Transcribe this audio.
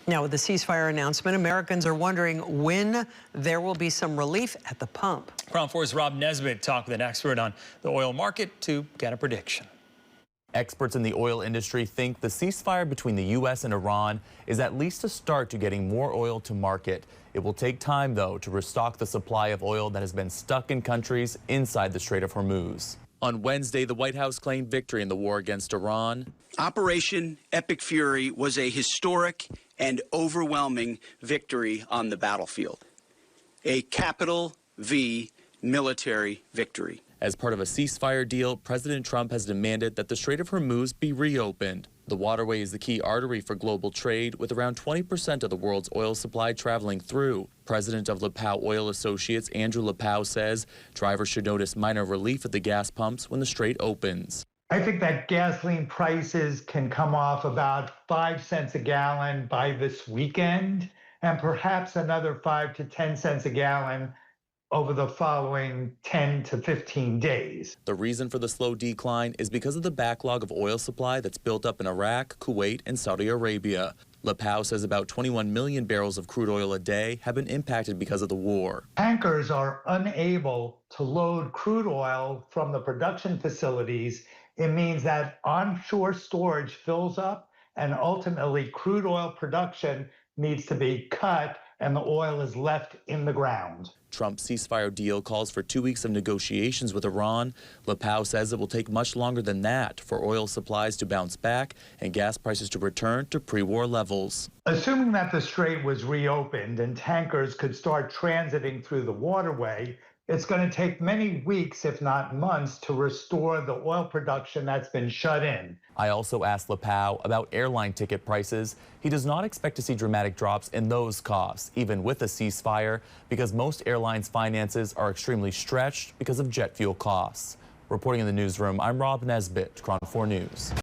Now, with the ceasefire announcement, Americans are wondering when there will be some relief at the pump. KRON 4's Rob Nesbitt talked with an expert on the oil market to get a prediction. Experts in the oil industry think the ceasefire between the U.S. and Iran is at least a start to getting more oil to market. It will take time, though, to restock the supply of oil that has been stuck in countries inside the Strait of Hormuz. On Wednesday, the White House claimed victory in the war against Iran. Operation Epic Fury was a historic and overwhelming victory on the battlefield. A capital V military victory. As part of a ceasefire deal, President Trump has demanded that the Strait of Hormuz be reopened. The waterway is the key artery for global trade, with around 20% of the world's oil supply traveling through. President of LaPow Oil Associates, Andrew LaPow, says drivers should notice minor relief at the gas pumps when the strait opens. I think that gasoline prices can come off about 5 cents a gallon by this weekend, and perhaps another 5 to 10 cents a gallon over the following 10 to 15 days. The reason for the slow decline is because of the backlog of oil supply that's built up in Iraq, Kuwait, and Saudi Arabia. LaPow says about 21 million barrels of crude oil a day have been impacted because of the war. Tankers are unable to load crude oil from the production facilities. It means that onshore storage fills up, and ultimately crude oil production needs to be cut, and the oil is left in the ground. Trump's ceasefire deal calls for 2 weeks of negotiations with Iran. LaPow says it will take much longer than that for oil supplies to bounce back and gas prices to return to pre-war levels. Assuming that the strait was reopened and tankers could start transiting through the waterway, it's going to take many weeks, if not months, to restore the oil production that's been shut in. I also asked LaPow about airline ticket prices. He does not expect to see dramatic drops in those costs, even with a ceasefire, because most airlines' finances are extremely stretched because of jet fuel costs. Reporting in the newsroom, I'm Rob Nesbitt, KRON 4 News.